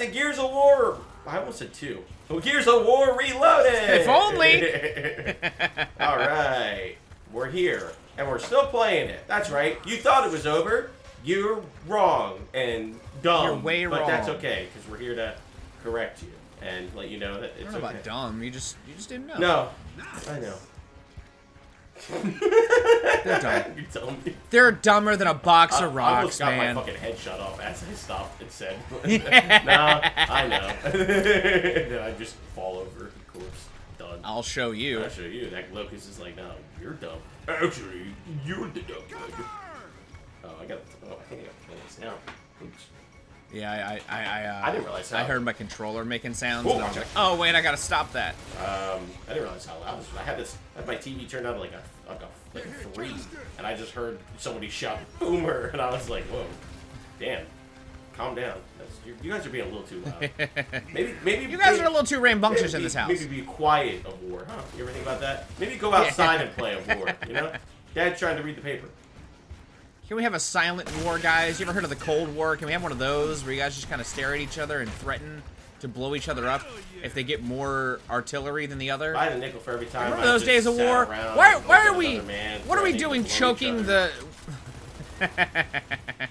to Gears of War. I almost said 2. Gears of War Reloaded. If only. All right, we're here and we're still playing it. That's right. You thought it was over. You're wrong and dumb. You're way wrong. But that's okay because we're here to correct you and let you know that it's I don't know about dumb. You just didn't know. No, I know. They're dumb. You told me. They're dumber than a box of I rocks, almost got man. my fucking head shut off as I stopped and said, "No, I know." Then I just fall over, of course. Done. I'll show you. I'll show you. That Locust is like, "No, you're dumb. Actually, you're the dumb one." Oh, I think I got to play this now. Oops. Yeah, I didn't realize how. I heard my controller making sounds, Oh, and I was like, oh wait, I gotta stop that. I didn't realize how loud this was. I had my TV turned on to like a 3, and I just heard somebody shout "Boomer," and I was like, "Whoa, damn, calm down. You guys are being a little too loud. Maybe you guys are a little too rambunctious in this house. Maybe be quiet of war, huh? You ever think about that? Maybe go outside and play a war. You know, Dad's trying to read the paper. Can we have a silent war, guys? You ever heard of the Cold War? Can we have one of those where you guys just kind of stare at each other and threaten to blow each other up if they get more artillery than the other? I had a nickel for every time. Remember those days of war? Why are we? What are we doing? Choking the.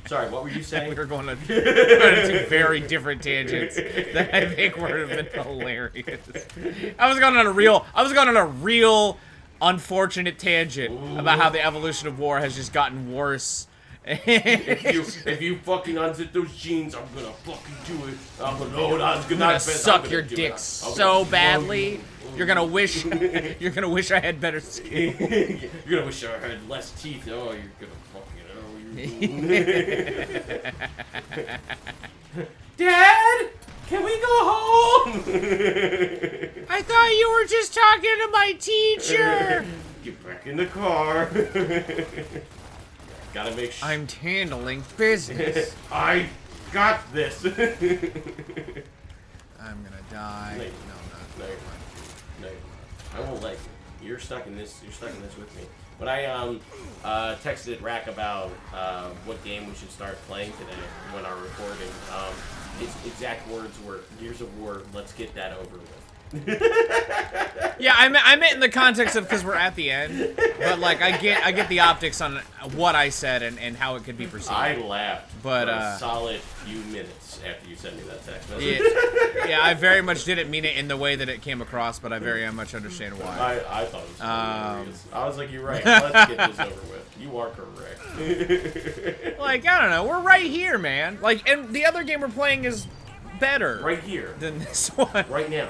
Sorry, what were you saying? We were going to two very different tangents that I think would have been hilarious. I was going on a real unfortunate tangent about how the evolution of war has just gotten worse. if you fucking unzip those jeans, I'm gonna fucking do it. I'm gonna suck your dick so badly. You're gonna wish I had better skin. You're gonna wish I had less teeth. Oh, you're gonna fucking Dad, can we go home? I thought you were just talking to my teacher. Get back in the car. Gotta make sure. I'm handling business. I got this. I'm gonna die. No, you're not. No, I won't let you. You're stuck in this. You're stuck in this with me. When I texted Rack about what game we should start playing today when our recording, his exact words were "Gears of War. Let's get that over with." Yeah, I meant in the context of because we're at the end, but like I get the optics on what I said and how it could be perceived. I laughed but for a solid few minutes after you sent me that text message. Yeah, I very much didn't mean it in the way that it came across, but I very much understand why. I thought it was hilarious. I was like, you're right. Let's get this over with. You are correct. Like, I don't know. We're right here, man. Like, and the other game we're playing is better. Right here. Than this one. Right now.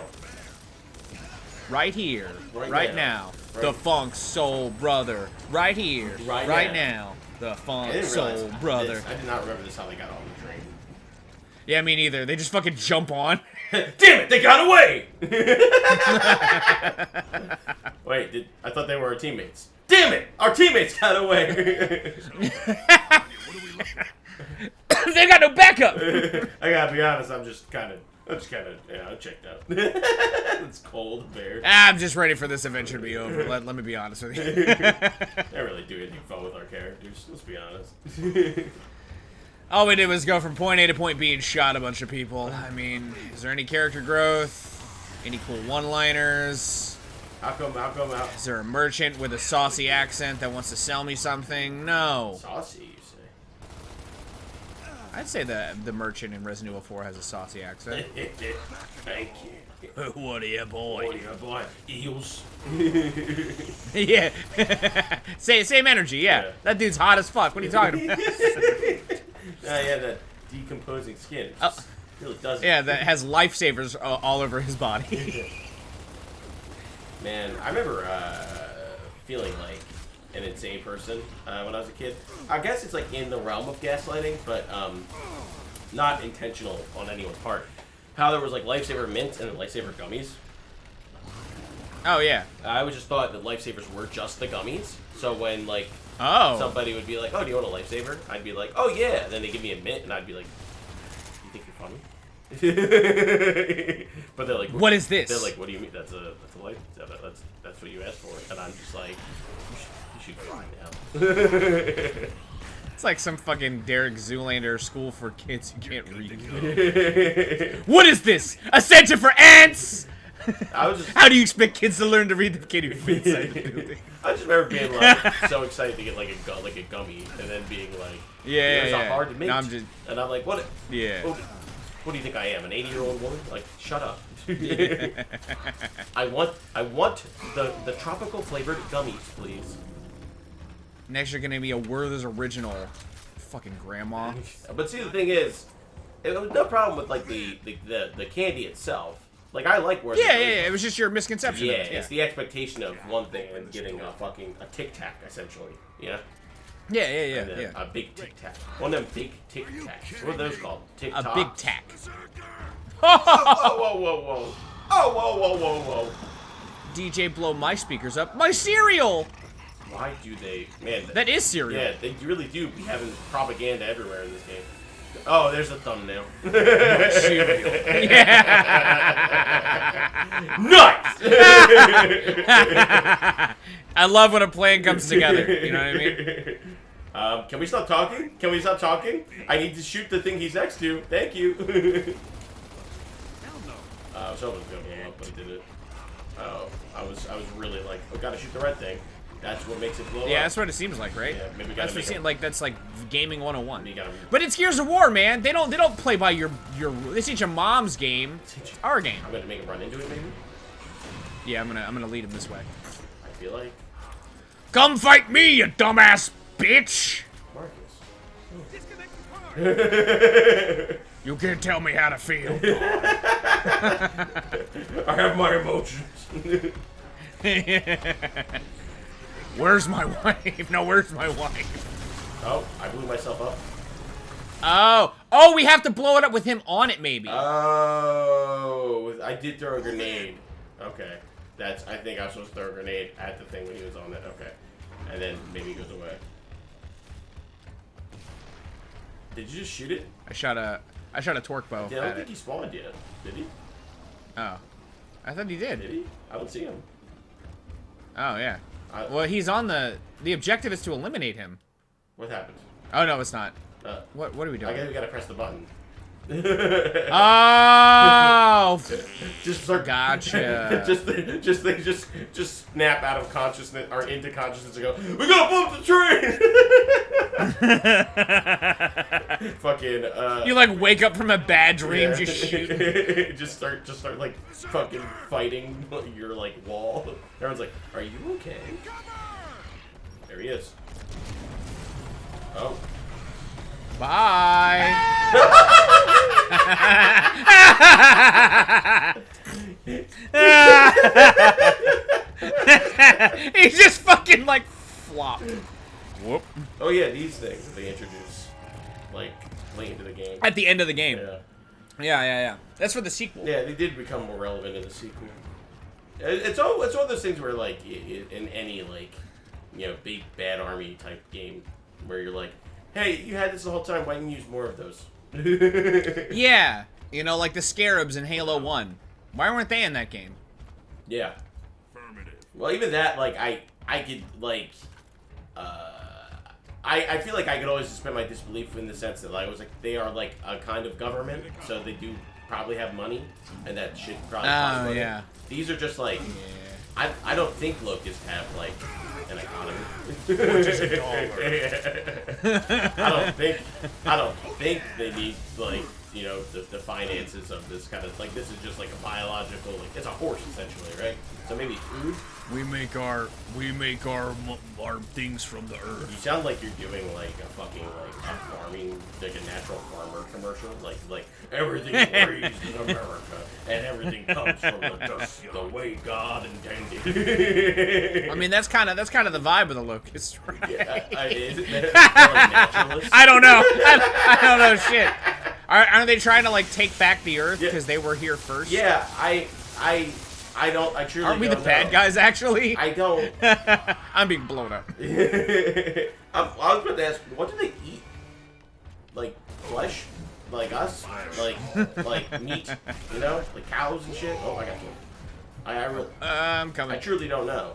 Right here. Right now. The Funk Soul Brother. Right here. Right now. The Funk Soul Brother. I did not remember this how they got on the train. Yeah, me neither. They just fucking jump on. Damn it! They got away! Wait, I thought they were our teammates. Damn it! Our teammates got away! They got no backup! I gotta be honest, I'm just kind of, I'm checked out. It's cold, bear. I'm just ready for this adventure to be over. Let me be honest with you. I don't really do anything fun with our characters, let's be honest. All we did was go from point A to point B and shot a bunch of people. I mean, is there any character growth? Any cool one-liners? How come? Is there a merchant with a saucy accent that wants to sell me something? No. Saucy, you say? I'd say the merchant in Resident Evil 4 has a saucy accent. Thank you. What are you, boy? What are you, boy? Eels. Yeah. Same energy, yeah. That dude's hot as fuck. What are you talking about? Yeah, that decomposing skin. Really doesn't. Yeah, that has lifesavers all over his body. Man, I remember feeling like an insane person when I was a kid. I guess it's like in the realm of gaslighting, but not intentional on anyone's part. How there was like Lifesaver Mint and Lifesaver Gummies. Oh, yeah. I always just thought that Lifesavers were just the gummies. So when like somebody would be like, oh, do you want a Lifesaver? I'd be like, oh, yeah. And then they give me a Mint, and I'd be like, you think you're funny? But they're like, what is this? They're like, what do you mean? That's a life. That's what you asked for. And I'm just like, you should cry now. It's like some fucking Derek Zoolander school for kids who can't read. What is this? A center for ants? How do you expect kids to learn to read if they can't even fit inside the building? I just remember being like so excited to get like a gummy, and then being like, yeah. hard to make. No, and I'm like, what? Yeah. What do you think I am, an 80-year-old woman? Like, shut up. I want the tropical flavored gummies, please. Next, you're gonna be a Werther's original, fucking grandma. But see, the thing is, it was no problem with like the candy itself. Like, I like Werther's. Yeah. It was just your misconception. Yeah, of it. it's the expectation of one thing and getting a Tic Tac essentially. Yeah. Yeah. A big Tic Tac. One of them big Tic Tacs. What are those called? Tic Tacs. A big tac. Whoa. DJ, blow my speakers up. My cereal. Why do they, man? That is cereal. Yeah, they really do be having propaganda everywhere in this game. Oh, there's a thumbnail. Cereal. Yeah. Nuts! I love when a plan comes together. You know what I mean? Can we stop talking? I need to shoot the thing he's next to. Thank you. I was hoping it was gonna blow up, but it didn't. Oh, I was really like, we gotta shoot the red thing. That's what makes it blow up. Yeah, that's what it seems like, right? Yeah, maybe that's what it seems like. That's like gaming 101. But it's Gears of War, man. They don't play by your. They teach your mom's game. It's our game. I'm gonna make him run into it, maybe. Yeah, I'm gonna lead him this way. I feel like. Come fight me, you dumbass bitch! Marcus. You can't tell me how to feel. I have my emotions. Where's my wife? No, where's my wife? Oh, I blew myself up. Oh, we have to blow it up with him on it, maybe. Oh, I did throw a grenade. Okay. I think I was supposed to throw a grenade at the thing when he was on it. Okay. And then maybe he goes away. Did you just shoot it? I shot a torque bow. I don't think he spawned yet. Did he? Oh. I thought he did. Did he? I don't see him. Oh, yeah. Well, he's on the objective is to eliminate him. What happened? Oh, no, it's not. What are we doing? I guess we gotta press the button. Oh! Just start. Gotcha. just snap out of consciousness or into consciousness and go. We gotta blow up the train. Fucking. You like wake up from a bad dream, just shoot. just start like fucking fighting your like wall. Everyone's like, "Are you okay?" There he is. Oh. Bye. He just fucking like flopped. Whoop. Oh yeah, these things that they introduce like late into the game. At the end of the game. Yeah. Yeah. That's for the sequel. Yeah, they did become more relevant in the sequel. It's one of those things where like in any like big bad army type game where you're like, hey, you had this the whole time. Why didn't you use more of those? Yeah, like the Scarabs in Halo 1. Why weren't they in that game? Yeah. Well, even that, like, I could, like, I feel like I could always suspend my disbelief in the sense that, like, I was like, they are, like, a kind of government, so they do probably have money, and that shit probably costs money. Yeah. These are just, like, I don't think locusts have, like, an economy. Which is a dollar. I don't think they need, like, the finances of this kind of, like, this is just like a biological, like, it's a horse essentially, right? So maybe food. We make our things from the earth. You sound like you're doing like a fucking like a farming, like a natural farmer commercial, like everything is raised in America and everything comes from the way God intended. I mean, that's kind of the vibe of the locust, right? Yeah, is it like naturalist? I don't know. I don't know shit. Aren't they trying to like take back the earth because they were here first? Yeah, I truly Aren't we don't the bad guys, actually? I don't. I'm being blown up. I was about to ask, what do they eat? Like, flesh? Like us? Like meat? Like cows and shit? Oh, I got you. I really... I'm coming. I truly don't know.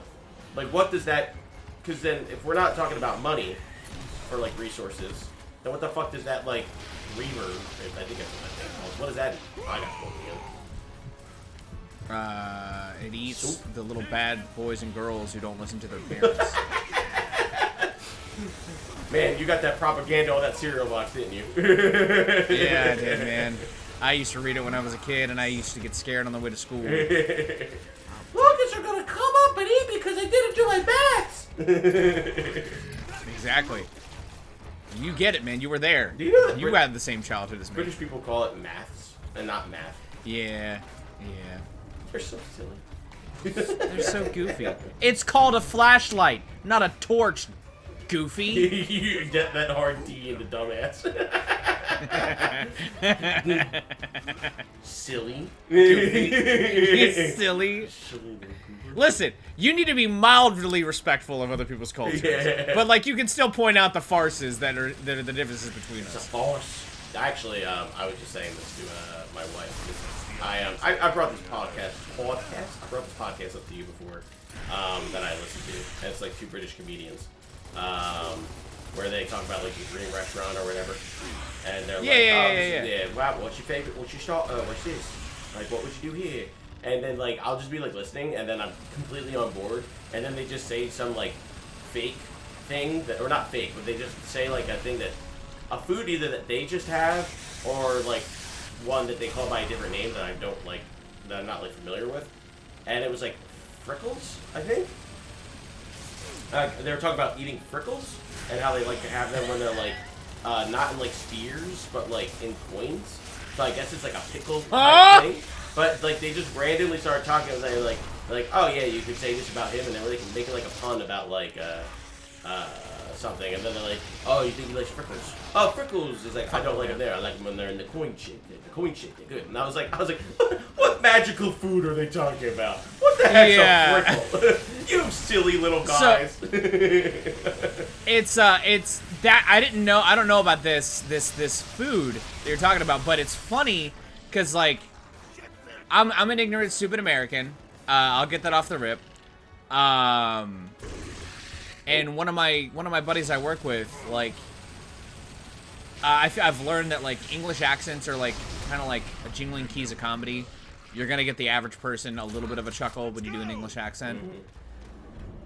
Like, what does that... Because then, if we're not talking about money, for like resources. Then what the fuck does that like reverb? I think that's what that thing called. What is that? I got pulled again. It eats the little bad boys and girls who don't listen to their parents. Man, you got that propaganda on that cereal box, didn't you? Yeah, I did, man. I used to read it when I was a kid, and I used to get scared on the way to school. Locusts are gonna come up and eat me because I didn't do my maths. Exactly. You get it, man. You were there. Do you know that you had the same childhood as me. British people call it maths and not math? Yeah, yeah. They're so silly. They're so goofy. It's called a flashlight, not a torch, goofy. You get that hard D into dumbass. Silly. He's silly. Listen, you need to be mildly respectful of other people's cultures, but like you can still point out the farces that are the differences between It's a us. farce. Actually, I was just saying this to my wife. I brought this podcast. I brought this podcast up to you before that I listened to. And it's like two British comedians. Where they talk about like the dream restaurant or whatever, and they're yeah. Wow, what's your favorite? What's this? Like, what would you do here? And then like I'll just be like listening, and then I'm completely on board, and then they just say some like fake thing that, or not fake, but they just say like a thing a food either that they just have, or like one that they call by a different name that I don't like, that I'm not like familiar with, and it was like frickles, I think. They were talking about eating frickles and how they like to have them when they're like not in like spears but like in coins. So I guess it's like a pickle type thing. But like they just randomly started talking and they like oh yeah, you could say this about him, and then they can make it like a pun about like something, and then they're like, oh, you think he likes frickles? Oh, frickles is like, I don't like them there. I like them when they're in the coin shit. The coin shit, they're good. And I was like, what magical food are they talking about? What the heck's a frickle? You silly little guys. So, it's that I don't know about this food that you're talking about, but it's funny because like I'm an ignorant, stupid American. I'll get that off the rip. And one of my buddies I work with, like, I've learned that like English accents are like kind of like a jingling keys of comedy. You're gonna get the average person a little bit of a chuckle when you do an English accent.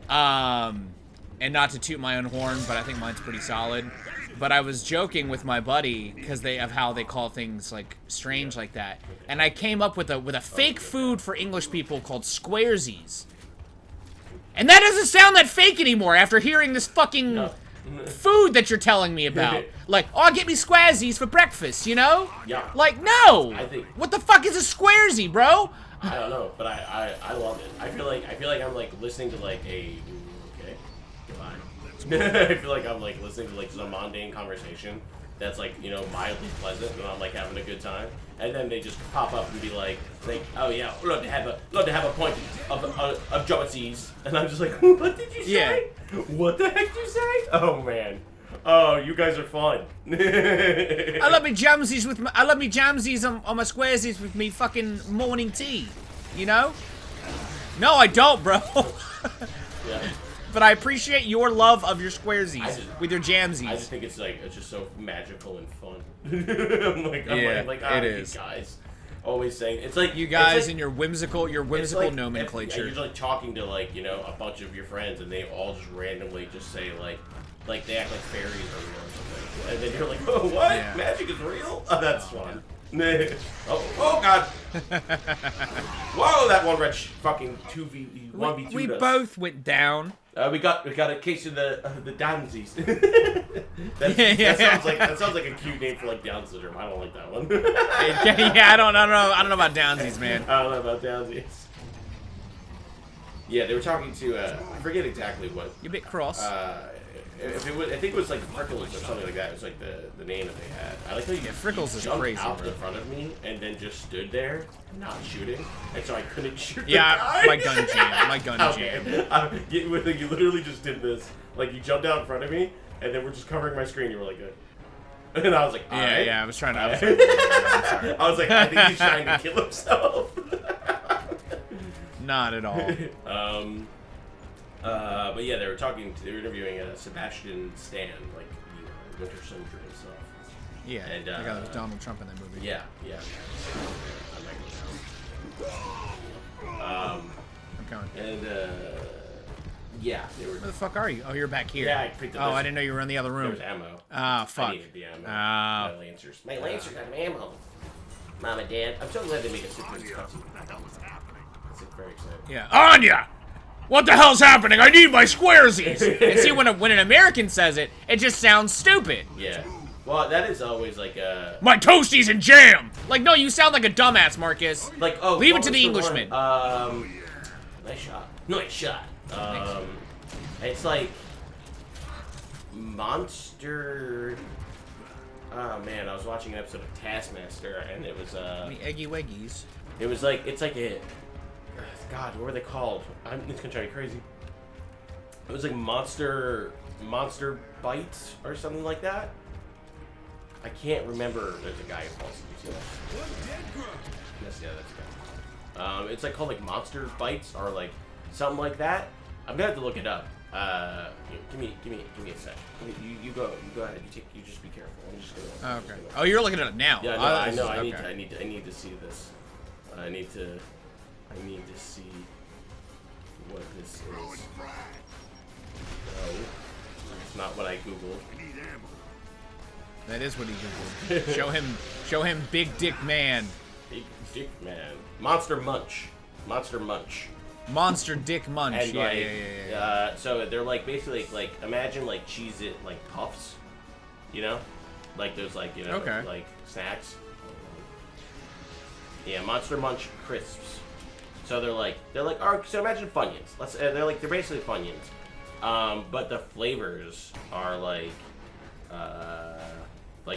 And not to toot my own horn, but I think mine's pretty solid. But I was joking with my buddy because of how they call things like strange like that, and I came up with a fake food for English people called squaresies. And that doesn't sound that fake anymore after hearing this fucking food that you're telling me about. Like, oh, get me squaresies for breakfast, you know? Yeah. Like, no! I think... What the fuck is a squaresy, bro? I don't know, but I love it. I feel like I'm like listening to like a... Okay, goodbye. I feel like I'm like listening to like some mundane conversation that's like, you know, mildly pleasant, and I'm like having a good time. And then they just pop up and be like, oh yeah, love to have a point of jealousies. And I'm just like, what did you say? Yeah. What the heck did you say? Oh man. Oh, you guys are fun. I love me jamsies on my squaresies with me fucking morning tea. You know? No, I don't, bro. Yeah. But I appreciate your love of your squaresies with your jamsies. I just think it's just so magical and fun. I'm like, it is. You guys always saying it's like you guys like, and your whimsical nomenclature. You're like talking to like, you know, a bunch of your friends, and they all just randomly just say like they act like fairies are real or something, and then you're like, oh, what? Yeah. Magic is real? Oh, that's fun. oh god! Whoa, that one red fucking 1v2. We both went down. We got a case of the Downsies. That sounds like a cute name for like Down syndrome. I don't like that one. Yeah, I don't know about Downsies, man. I don't know about Downsies. Yeah, they were talking to I forget exactly what. You're a bit cross. I think it was like Frickles or something like that. It was like the name that they had. I like how you Frickles is jumped crazy, out bro. in front of me and then just stood there, not shooting, and so I couldn't shoot. Yeah, the guy. my gun jammed. Okay. You literally just did this. Like you jumped out in front of me, and then we're just covering my screen. You were like, and I was like, yeah. I was trying to. I was like, I think he's trying to kill himself. Not at all. But yeah, they were interviewing Sebastian Stan, like Winter Soldier and stuff. Yeah, And, the guy that was Donald Trump in that movie. Yeah. I might go down. I'm coming. And yeah, they were. Where the fuck are you? Oh, you're back here. Yeah, I picked up. Oh, I didn't know you were in the other room. There was ammo. Ah, fuck. I needed the ammo. Ah. My Lancers. My Lancers got ammo. Mom and Dad, I'm so glad they make a super cutscene. That's very exciting. Yeah, Anya! What the hell's happening? I need my squaresies! And see, when an American says it, it just sounds stupid. Yeah. Well, that is always like a... My toasties and jam! Like, no, you sound like a dumbass, Marcus. Like, oh... Leave it to the Englishman. Nice shot. Nice shot. It's like... Monster... Oh, man, I was watching an episode of Taskmaster, and it was, The Eggy Weggies. It was like... It's like a... God, what were they called? It's gonna drive me crazy. It was like Monster Bites or something like that. I can't remember. There's a guy who falls asleep. Yes, yeah, that's the guy. It's like called like Monster Bites or like something like that. I'm gonna have to look it up. Give me a sec. You go ahead. You just be careful. I'm just gonna. Oh, okay. Oh, you're looking at it now. Yeah, no, I know. I need to see this. I need to see what this is. No, it's not what I googled. That is what he googled. Show him Big Dick Man. Big Dick Man. Monster Munch. Monster Dick Munch. And Yeah. So they're like basically like imagine like Cheez-It like puffs, you know, like there's like okay. like snacks. Yeah, Monster Munch crisps. So they're like so imagine Funyuns. They're basically Funyuns, but the flavors are like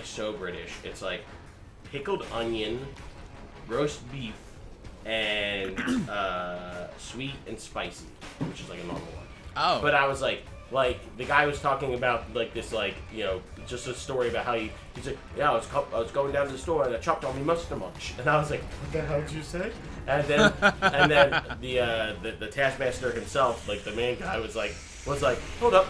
so British. It's like pickled onion, roast beef, and sweet and spicy, which is like a normal one. Oh. But I was like the guy was talking about like this just a story about how he's like, yeah, I was going down to the store and I chopped on me Monster Munch, and I was like, what the hell did you say? And then the Taskmaster himself, like the main guy, was like, hold up.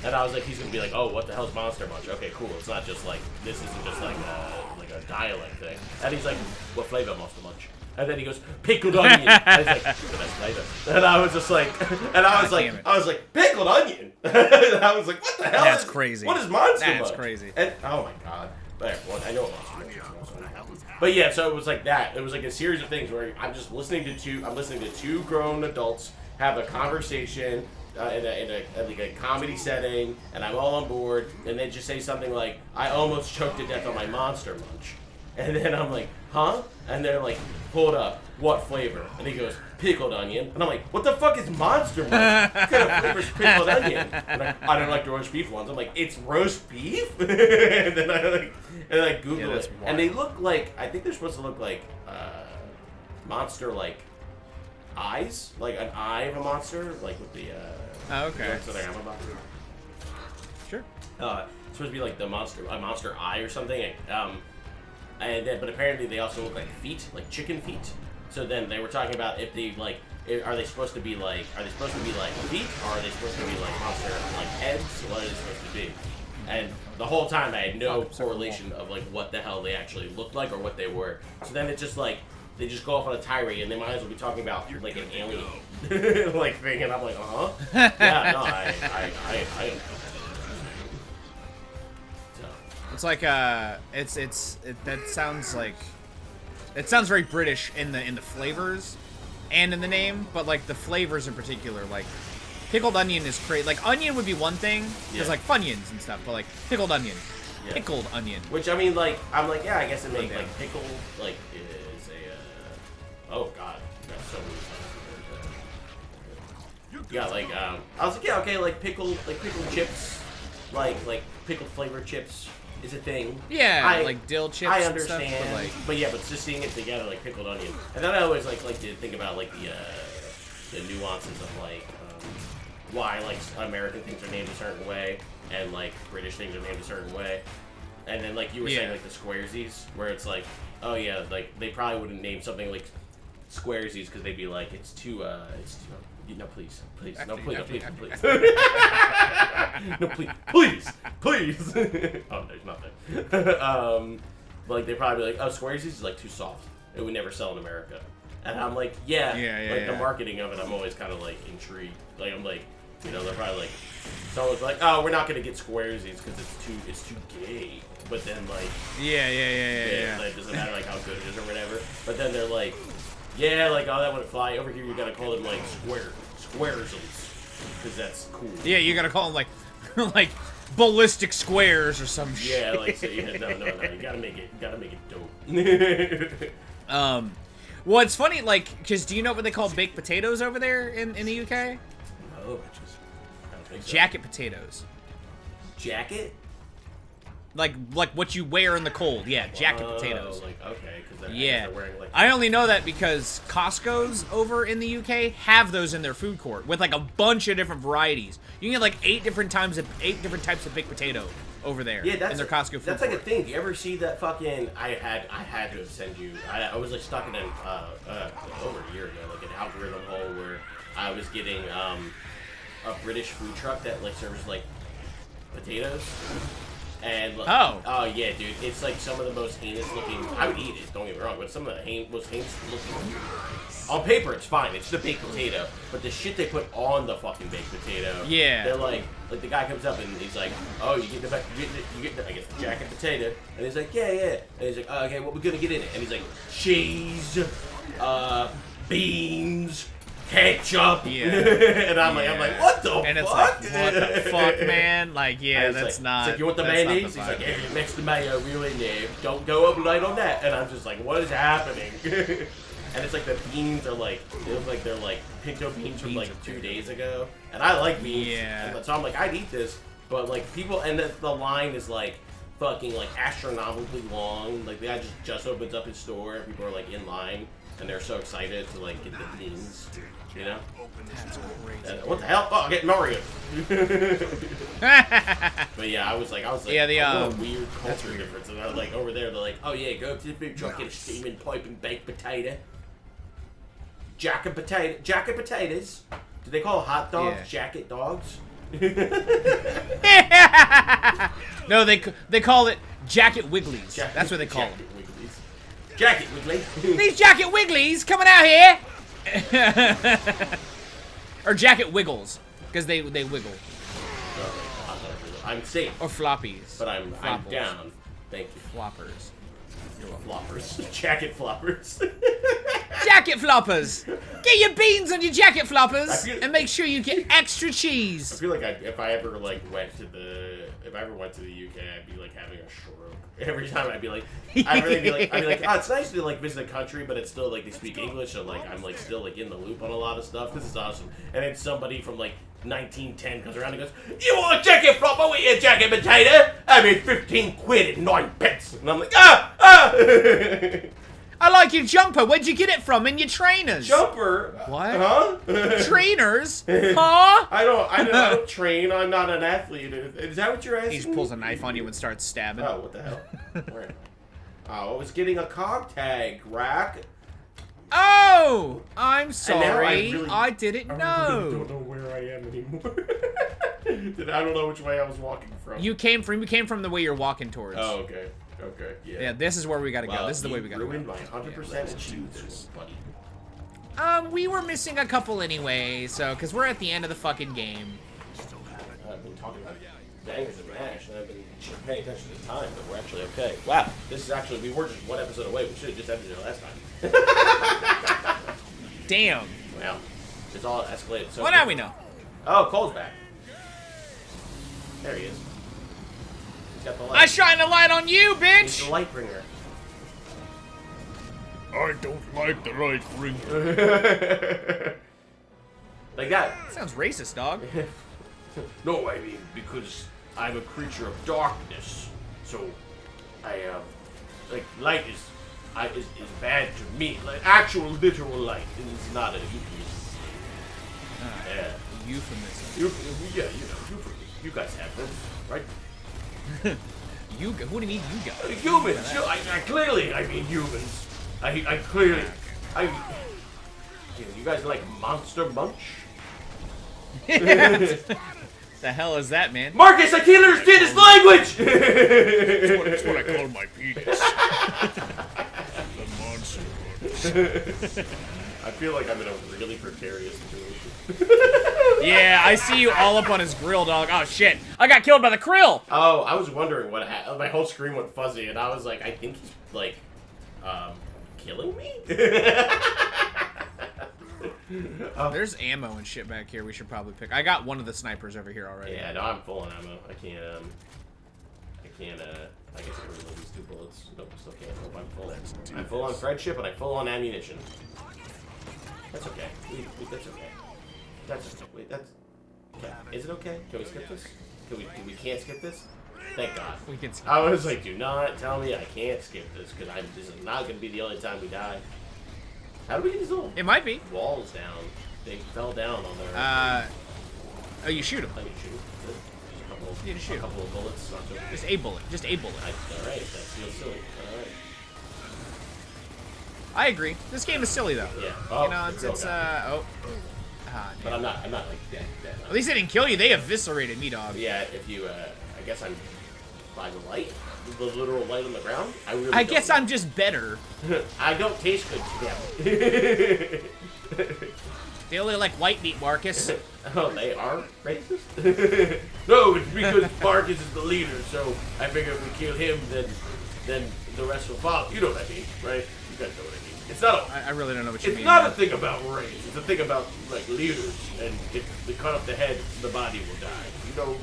And I was like, he's gonna be like, oh, what the hell's Monster Munch? Okay, cool. It's not just like this isn't just like a dialect thing. And he's like, what flavor Monster Munch? And then he goes, pickled onion. And I was like, the best flavor. And I was just like, I was like, pickled onion. And I was like, what the hell? That's crazy. What is Monster Munch? That's crazy. And oh my god. But well, I know what Monster Munch is. But yeah, so it was like that. It was like a series of things where I'm listening to two grown adults have a conversation in a comedy setting, and I'm all on board, and they just say something like, I almost choked to death on my Monster Munch. And then I'm like, huh? And they're like, hold up, what flavor? And he goes, pickled onion. And I'm like, what the fuck is Monster Munch? What kind of flavor's pickled onion? And I don't like the roast beef ones. I'm like, it's roast beef? And then I Google it. And they look like, I think they're supposed to look like monster like eyes, like an eye of a monster, like with the okay. So they have a monster. Sure. It's supposed to be like a monster eye or something. But apparently they also look like feet, like chicken feet. So then they were talking about if they are they supposed to be like feet, or are they supposed to be like monster like heads? What are they supposed to be? And the whole time I had no correlation of like what the hell they actually looked like or what they were. So then it's just like they just go off on a tirade, and they might as well be talking about like an alien like thing, and I'm like, yeah, no, I It's like that sounds like it sounds very British in the flavors and in the name, but like the flavors in particular, like pickled onion is crazy. Like onion would be one thing, there's like Funyuns and stuff, but like pickled onion, pickled onion. Which I mean, like I'm like, yeah, I guess it makes like pickle like is a oh god, that's so weird. Yeah, like I was like, yeah, okay, like pickled chips, like pickled flavored chips is a thing. Yeah, like dill chips. I understand, and stuff, but just seeing it together, like pickled onion, and then I always like to think about like the nuances of like why like American things are named a certain way and like British things are named a certain way, and then like you were saying like the squaresies, where it's like, oh yeah, like they probably wouldn't name something like squaresies because they'd be like, it's too, no, please, no, please. No, please. Oh, there's nothing. Like, they'd probably be like, oh, squaresies is, like, too soft. It would never sell in America. And I'm like, yeah. The marketing of it, I'm always kind of, like, intrigued. Like, I'm like, you know, they're probably like, someone's like, oh, we're not going to get squaresies because it's too gay. But then, like... Yeah. Like, it doesn't matter, like, how good it is or whatever. But then they're like, yeah, like, oh, that wouldn't fly. Over here, you got to call them, like, squaresels. Because that's cool. Yeah, you got to call them, like, like... ballistic squares or some shit. Yeah, like, so, yeah, no. You gotta make it dope. Well, it's funny, like, because do you know what they call baked potatoes over there in the UK? No. I don't think so. Jacket potatoes. Jacket? Like what you wear in the cold. Yeah, jacket potatoes. Like, okay, because they're wearing, like... I only know that because Costco's over in the UK have those in their food court with, like, a bunch of different varieties. You can get, like, 8 different types of baked potato over there in their Costco food That's court. like a thing. Do you ever see that fucking... I had to send you... I was, like, stuck in an... over a year ago, like, an algorithm hole where I was getting, a British food truck that, like, serves, like, potatoes. And like, oh yeah, dude, it's like some of the most heinous looking. I would eat it, don't get me wrong, but some of the most heinous looking. On paper, it's fine. It's just a baked potato, but the shit they put on the fucking baked potato. Yeah. They're like the guy comes up and he's like, oh, you get the I guess the jacket potato, and he's like, yeah. And he's like, oh, okay, what we gonna get in it? And he's like, cheese, beans. Ketchup, and I'm like, what the fuck? And it's like, what the fuck, man? Like, yeah, that's like, not. It's like, you want the mayonnaise? He's like, yeah, mix the mayo real in there. Don't go up light on that. And I'm just like, what is happening? And it's like the beans are like, they look like they're like pinto beans from like 2 days ago. And I like beans. Yeah. And so I'm like, I'd eat this, but like people, and the line is like fucking like astronomically long. Like the guy just opens up his store, and people are like in line. And they're so excited to like get the beans, you know? That's crazy. What the hell? Oh, I'm getting Mario. But yeah, I was like, yeah, what a weird culture difference. And I was like, over there, they're like, oh yeah, go up to the food truck, get a steaming pipe and baked potato. Jacket potatoes. Do they call hot dogs jacket dogs? No, they call it jacket wigglies. That's what they call them. Jacket Wiggly. These Jacket Wigglies coming out here. Or Jacket Wiggles, because they wiggle. I'm safe. Or floppies. But I'm down. Thank you. Floppers. Floppers. Jacket floppers. Jacket floppers. Get your beans on your jacket floppers and make sure you get extra cheese. I feel like if I ever went to the UK, I'd be like having a stroke. Every time I'd be like, I'd be like, oh, it's nice to like visit a country, but it's still like they speak English, so like I'm like still like in the loop on a lot of stuff. This is awesome. And then somebody from like 1910 comes around and goes, you want a jacket flopper with your jacket potato? I mean 15 quid and 9 pence. And I'm like, I like your jumper. Where'd you get it from? In your trainers? Jumper? What? Huh? Trainers? Huh? I don't train. I'm not an athlete. Is that what you're asking? He just pulls a knife on you and starts stabbing. Oh, what the hell? Right. Oh, I was getting a cog tag, Rack. Oh! I'm sorry. I didn't I know. really don't know where I am anymore. I don't know which way I was walking from. You came from the way you're walking towards. Oh, okay. Okay, yeah. Yeah, this is where we gotta go. This is the way we gotta go. Ruined my 100% achievements, buddy. We were missing a couple anyway, so, because we're at the end of the fucking game. I've been talking about bangers and mash, and I've been paying attention to the time, but we're actually okay. Wow, this is actually, we were just one episode away. We should have just ended it last time. Damn. Wow. It's all escalated so Well, now we know. Oh, Cole's back. There he is. He's got the light. I shine a light on you, bitch! He's the light bringer. I don't like the light bringer. Like that. Sounds racist, dog. No, I mean, because I'm a creature of darkness, so like, light is bad to me. Like, actual, literal light is not a euphemism. Yeah. Euphemism. Yeah, you know, euphemism. You guys have those, right? You? What do you mean, you guys? Humans. I clearly, I mean humans. I clearly, You guys like Monster Munch? The hell is that, man? Marcus, I can't understand his language! That's what I call my penis. The monster. I feel like I'm in a really precarious situation. Yeah, I see you all up on his grill, dog. Oh, shit. I got killed by the krill! Oh, I was wondering what happened. My whole screen went fuzzy, and I was like, I think he's, like, killing me? There's ammo and shit back here we should probably pick. I got one of the snipers over here already. Yeah, no, I'm full on ammo. I guess I can reload these 2 bullets. Nope, still can't. Nope, I'm full. I'm full on friendship, and I'm full on ammunition. That's okay. That's okay. That's okay. Wait, that's... Okay. Is it okay? Can we skip this? We can't skip this? Thank God. We can skip I was like, do not tell me I can't skip this, because this is not going to be the only time we die. How do we get these little It might be. walls down? They fell down on their... Oh, you shoot him. I can shoot. You just shoot. A couple of bullets. Not so Just a bullet. Just a bullet. Alright, that feels silly. Alright. I agree. This game is silly, though. Yeah. Oh, You know, it's Ah, But damn. I'm not like dead. At least they didn't kill you. They eviscerated me, dog. Yeah, if you, I guess I'm by the light? The literal light on the ground? I guess I'm just better. I don't taste good to them. They only like white meat, Marcus. Oh, they are racist? No, it's because Marcus is the leader, so I figure if we kill him, then the rest will follow. You know what I mean, right? You guys know what I mean. It's not I really don't know what you mean. It's not man. a thing about race. It's a thing about, like, leaders. And if they cut off the head, the body will die. You know?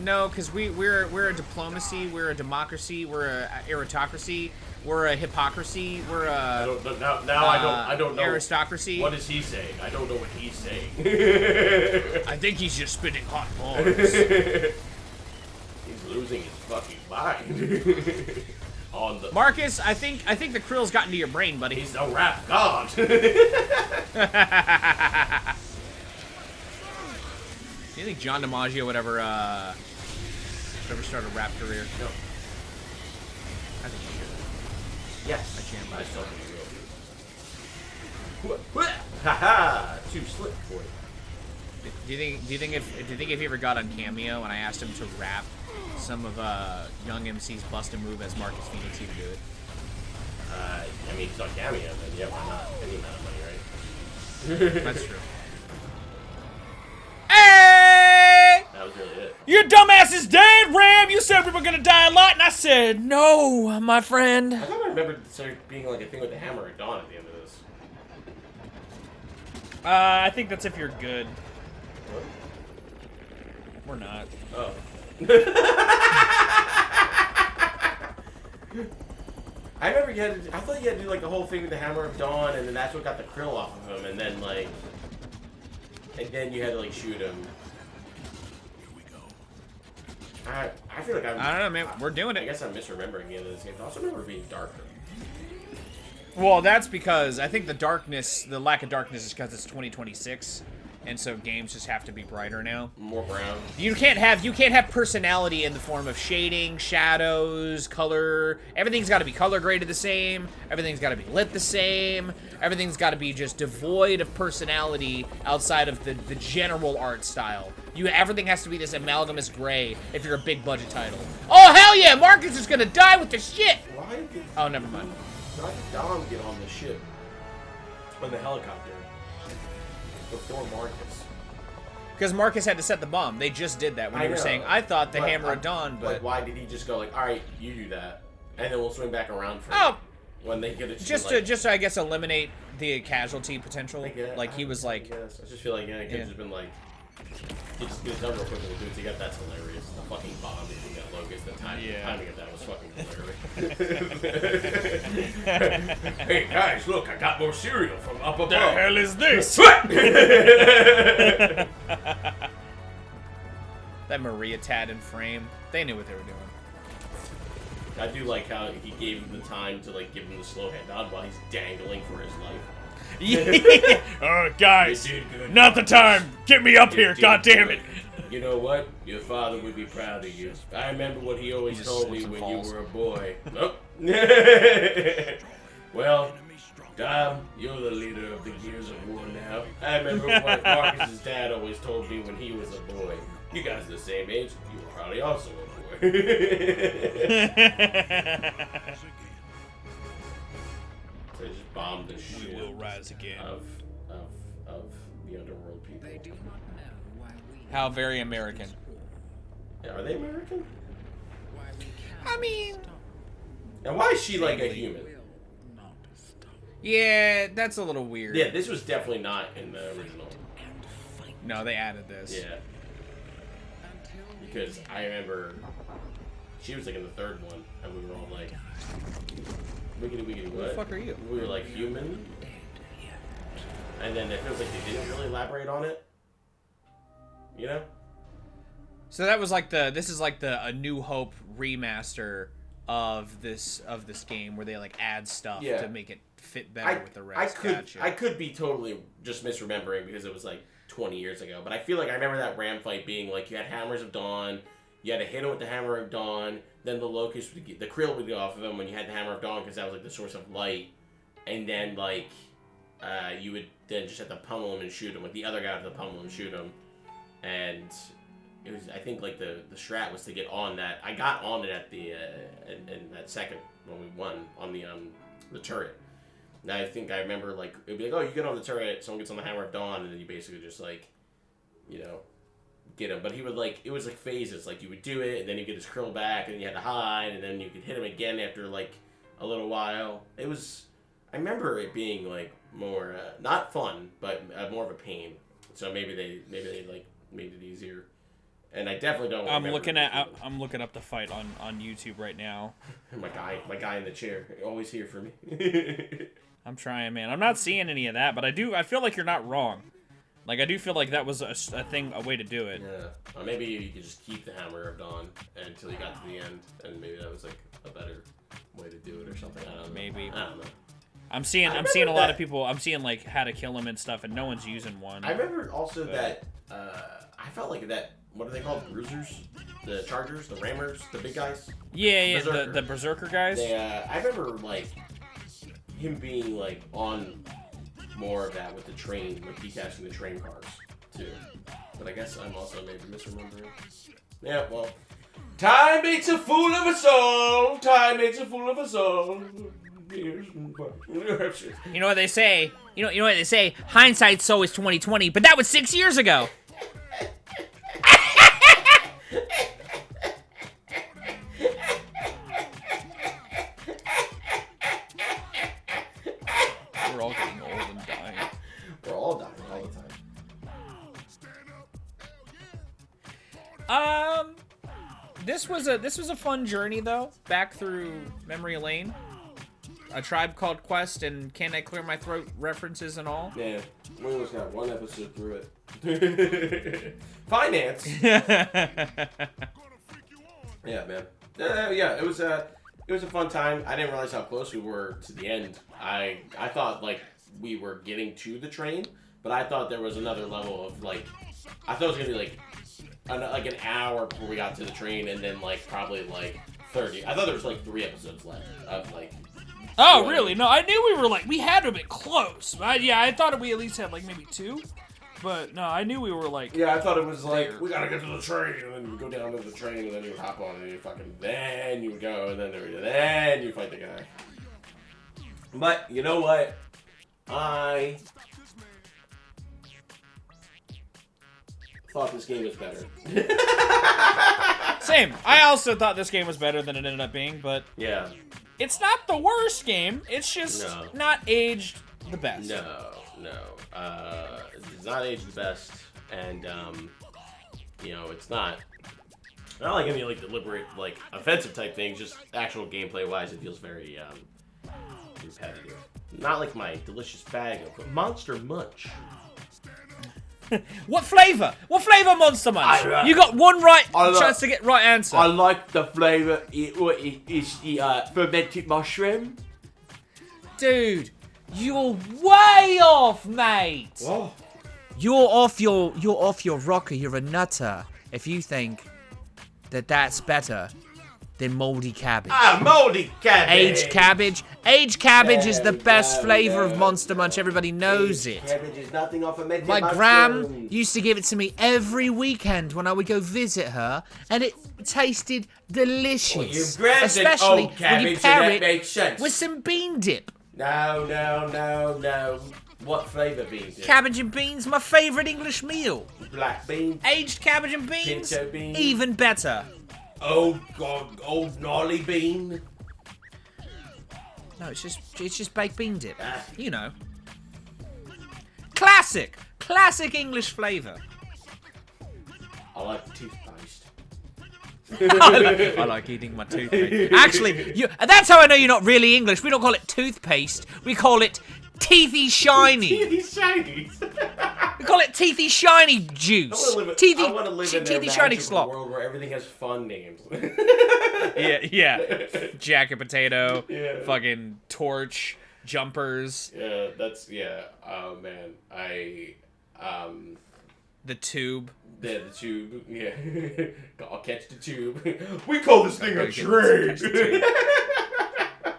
No, because we're a diplomacy, we're a democracy, we're a aristocracy, we're a hypocrisy, we're a I don't know. aristocracy. What is he saying? I don't know what he's saying. I think he's just spitting hot bars. He's losing his fucking mind. On the Marcus, I think the krill's gotten to your brain, buddy. He's the rap god. Do you think John DiMaggio would ever start a rap career? No. I think he should. Yes. I can't. I still think he will. Haha! Too slick for you. Do you think if he ever got on Cameo and I asked him to rap some of Young MC's bust a move as Marcus Phoenix, he would do it? I mean, if it's on Cameo, then yeah, why not? Any amount of money, right? That's true. Hey! That was really it. Your dumbass is dead, Ram! You said we were gonna die a lot, and I said, no, my friend. I thought I remembered there being like a thing with the hammer at dawn at the end of this. I think that's if you're good. What? We're not. Oh. I remember I thought you had to do like the whole thing with the hammer of dawn, and then that's what got the krill off of him, and then like, and then you had to like shoot him. Here we go. I feel like I don't know, man. We're doing I it. guess I'm misremembering the end of this game. I also remember it being darker. Well, that's because I think the lack of darkness is because it's 2026, and so games just have to be brighter now. More brown. You can't have personality in the form of shading, shadows, color. Everything's got to be color graded the same. Everything's got to be lit the same. Everything's got to be just devoid of personality outside of the general art style. Everything has to be this amalgamous gray if you're a big budget title. Oh hell yeah, Marcus is gonna die with the shit. Why did Oh, never mind. Dom get on the ship on the helicopter before Marcus? Because Marcus had to set the bomb. They just did that when you were saying, I thought the Hammer of Dawn, but... Like, why did he just go like, alright, you do that, and then we'll swing back around for when they get it. Just to, I guess, eliminate the casualty potential. Like, he was like... I just feel like, it could have just been like, you just get it done real quick with the dudes you got. That's hilarious. The fucking bomb hitting that locust, the timing of that was fucking hilarious. Hey guys, look, I got more cereal from up above. The hell is this? That Maria Tad in frame. They knew what they were doing. I do like how he gave him the time to like give him the slow hand on while he's dangling for his life. Guys, You did good. not the time. Get me up You here, did god damn it. good. You know what? Your father would be proud of you. I remember what he always just told me slips and when falls. you were a boy. Nope. Well, die remember what Marcus's dad always told me when he was a boy. You guys are the same age. You were probably also a boy. So they just bombed the shit. We will rise again. Of the underworld people. How very American. Yeah, are they American? I mean, And why is she like a human? yeah, that's a little weird. Yeah, this was definitely not in the original. No, they added this. Yeah. Because I remember she was like in the third one, and we were all like, wiggity wiggity what? Who the fuck are you? We were like human. And then it feels like they didn't really elaborate on it. You know? So that was like this is like the A New Hope remaster of this game where they like add stuff to make it fit better with the rest. I could be totally just misremembering because it was like 20 years ago, but I feel like I remember that ram fight being like you had Hammers of Dawn, you had to hit him with the Hammer of Dawn, then the Locust would the Krill would go off of him when you had the Hammer of Dawn because that was like the source of light, and then like you would then just have to pummel him and shoot him, like the other guy would have to pummel him and shoot him, and it was I think like the strat was to get on that. I got on it at the in that second when we won on the turret. Now I think I remember like it'd be like, oh, you get on the turret, someone gets on the Hammer of Dawn, and then you basically just like, you know, get him. But he would like it was like phases. Like you would do it, and then you get his Krill back, and you had to hide, and then you could hit him again after like a little while. It was I remember it being like more not fun, but more of a pain. So maybe they like made it easier. And I definitely don't. I'm looking up the fight on YouTube right now. my guy in the chair, always here for me. I'm trying, man. I'm not seeing any of that, but I feel like you're not wrong. Like I do feel like that was a way to do it. Yeah. Or maybe you could just keep the Hammer of Dawn until you got to the end, and maybe that was like a better way to do it or something. I don't know. Maybe. I don't know. I'm seeing a lot of people. I'm seeing like how to kill him and stuff, and no one's using one. I remember also that I felt like that. What are they called? Bruisers? The Chargers? The Rammers? The big guys? Yeah, Berserker. the Berserker guys. They, I remember, like, him being, like, on more of that with the train, like, detaching the train cars, too. But I guess I'm also maybe misremembering. Yeah, well. Time makes a fool of us all! Time makes a fool of us all! You know what they say? You know what they say? Hindsight's always 20/20, but that was 6 years ago. We're all getting old and dying. We're all dying all the time. This was a fun journey though, back through memory lane. A Tribe Called Quest and Can I Clear My Throat references and all. Yeah, we almost got one episode through it. Finance. Yeah, man. Yeah, it was a fun time. I didn't realize how close we were to the end. I thought like we were getting to the train, but I thought there was another level of like I thought it was gonna be like an hour before we got to the train, and then like probably like 30. I thought there was like 3 episodes left of like. Oh, really? No, I knew we had to have been close. I thought we at least had like maybe 2. But no, I knew we were like. Yeah, I thought it was like we gotta get to the train, and then you go down to the train, and then you hop on, and you then you go, and then you fight the guy. But you know what? I thought this game was better. Same. I also thought this game was better than it ended up being, but yeah, it's not the worst game. It's just not aged the best. No. It's not aged the best, and it's not like any like deliberate like offensive type things. Just actual gameplay wise, it feels very repetitive. Not like my delicious bag of Monster Munch. What flavor? What flavor, Monster Munch? You got one chance to get right answer. I like the flavor. It's the fermented mushroom. Dude, you're way off, mate. Oh. You're off your rocker. You're a nutter. If you think that that's better than moldy cabbage. Moldy cabbage. Aged cabbage. Aged cabbage is the There we best go, flavor yeah. of Monster Munch. Everybody knows it. Cabbage is nothing off a fermented My mushroom. gran used to give it to me every weekend when I would go visit her, and it tasted delicious. Well, you grabbed especially an old cabbage, when you so pair that it makes sense. with some bean dip. No. What flavour beans? Cabbage and beans, my favourite English meal. Black beans. Aged cabbage and beans, Pinto beans. even better. Old gnarly bean. No, it's just baked bean dip. Ah. You know. Classic English flavour. I like toothpaste. I like eating my toothpaste. Actually, that's how I know you're not really English. We don't call it toothpaste. We call it teethy shiny. Teethy shinies. We call it teethy shiny juice. I want to live in teethy a shiny magical slop. world where everything has fun names. Yeah. Jacket potato. Yeah. Fucking torch. Jumpers. Yeah. Oh man, The tube. the tube. Yeah. I'll catch the tube. We call this thing a train.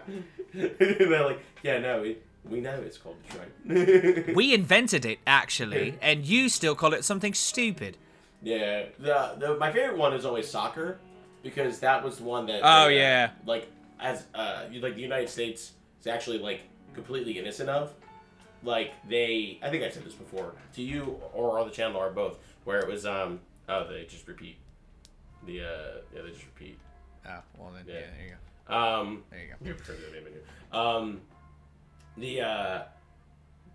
And they're like, yeah, no, we know it's called a train. We invented it, actually, and you still call it something stupid. Yeah. My favorite one is always soccer, because that was the one that. Oh, yeah. Like the United States is actually like completely innocent of. Like I think I said this before to you or on the channel or both, where it was they just repeat. They just repeat. Oh, well then, yeah, there you go. There you go. You've heard the name. The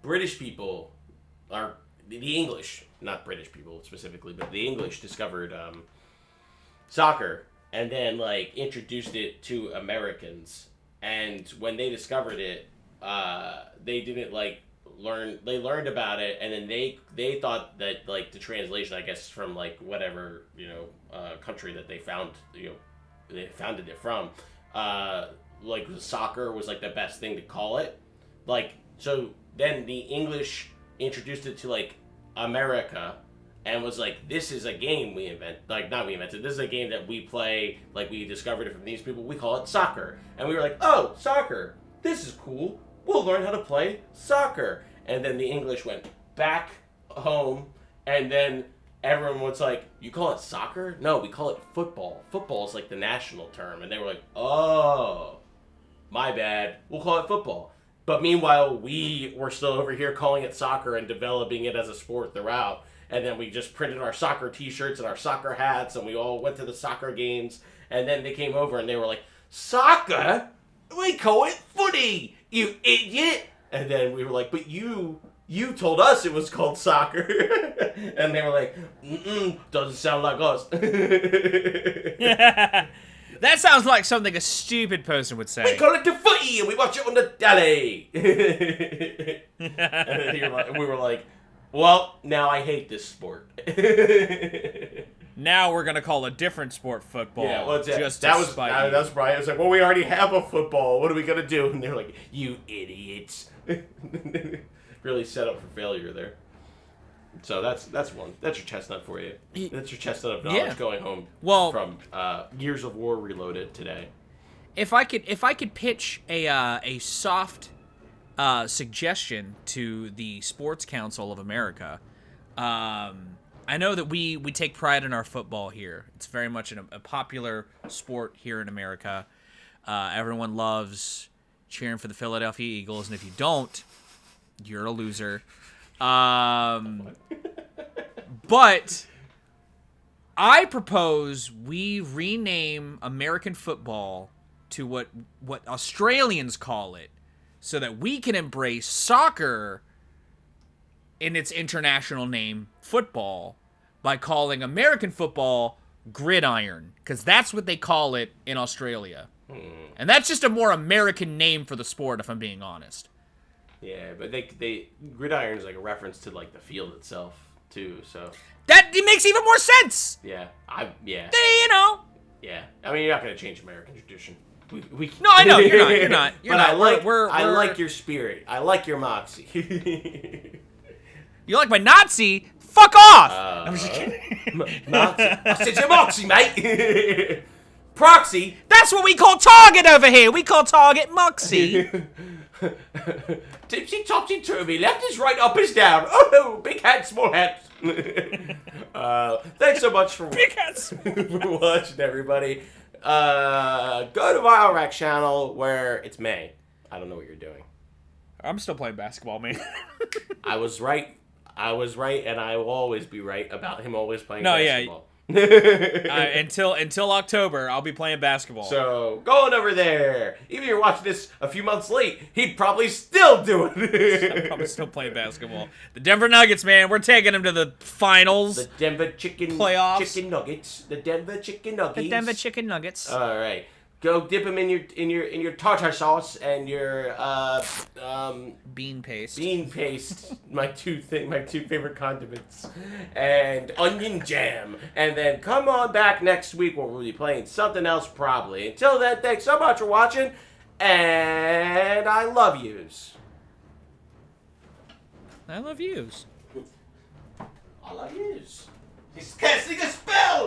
British people are the English, not British people specifically, but the English discovered soccer and then like introduced it to Americans. And when they discovered it, they didn't like learn. They learned about it, and then they thought that like the translation, I guess, from like whatever country that they found they founded it from, like soccer was like the best thing to call it. Like so, then the English introduced it to like America, and was like, this is a game we not we invented. This is a game that we play. Like we discovered it from these people. We call it soccer, and we were like, oh, soccer. This is cool. We'll learn how to play soccer. And then the English went back home, and then everyone was like, you call it soccer? No, we call it football. Football is like the national term. And they were like, oh, my bad. We'll call it football. But meanwhile, we were still over here calling it soccer and developing it as a sport throughout. And then we just printed our soccer t-shirts and our soccer hats, and we all went to the soccer games. And then they came over and they were like, soccer? We call it footy, you idiot! And then we were like, but you told us it was called soccer. And they were like, doesn't sound like us. That sounds like something a stupid person would say. We call it the footy and we watch it on the telly. And then we were like, well, now I hate this sport. Now we're gonna call a different sport football. Yeah, well, just that to was spite you. that's Brian. I was like, well, we already have a football. What are we gonna do? And they're like, you idiots. Really set up for failure there. So that's one. That's your chestnut for you. That's your chestnut of knowledge going home. Well, from Years of War Reloaded today. If I could pitch a soft suggestion to the Sports Council of America. I know that we take pride in our football here. It's very much a popular sport here in America. Everyone loves cheering for the Philadelphia Eagles, and if you don't, you're a loser. But I propose we rename American football to what Australians call it, so that we can embrace soccer in its international name, football, by calling American football gridiron, because that's what they call it in Australia. And that's just a more American name for the sport, if I'm being honest. Yeah, but they gridiron is like a reference to like the field itself too. So That it makes even more sense. yeah. Yeah. Yeah. I mean, you're not gonna change American tradition. We No, I know you're not. You're but not. I like your spirit. I like your moxie. You like my Nazi? Fuck off! I'm just kidding. Moxie. I said your moxie, mate. Proxy. That's what we call Target over here. We call Target Moxie. Tipsy topsy turvy, left is right, up is down. Oh no, big hat, small hat. Thanks so much for Big hats. for watching, everybody. Go to Vile channel where it's May. I don't know what you're doing. I'm still playing basketball, man. I was right, and I will always be right about him always playing No, yeah. basketball. Until October, I'll be playing basketball. So, going over there. Even if you're watching this a few months late, he'd probably still do it. I'm probably still playing basketball. The Denver Nuggets, man, we're taking them to the finals. The Denver Chicken Nuggets. The Denver Chicken Nuggets. The Denver Chicken Nuggets. All right. Go dip them in your tartar sauce and your Bean paste. bean paste, my two favorite condiments, and onion jam. And then come on back next week where we'll be playing something else probably. Until then, thanks so much for watching, and I love yous. I love yous. I love yous. He's casting a spell!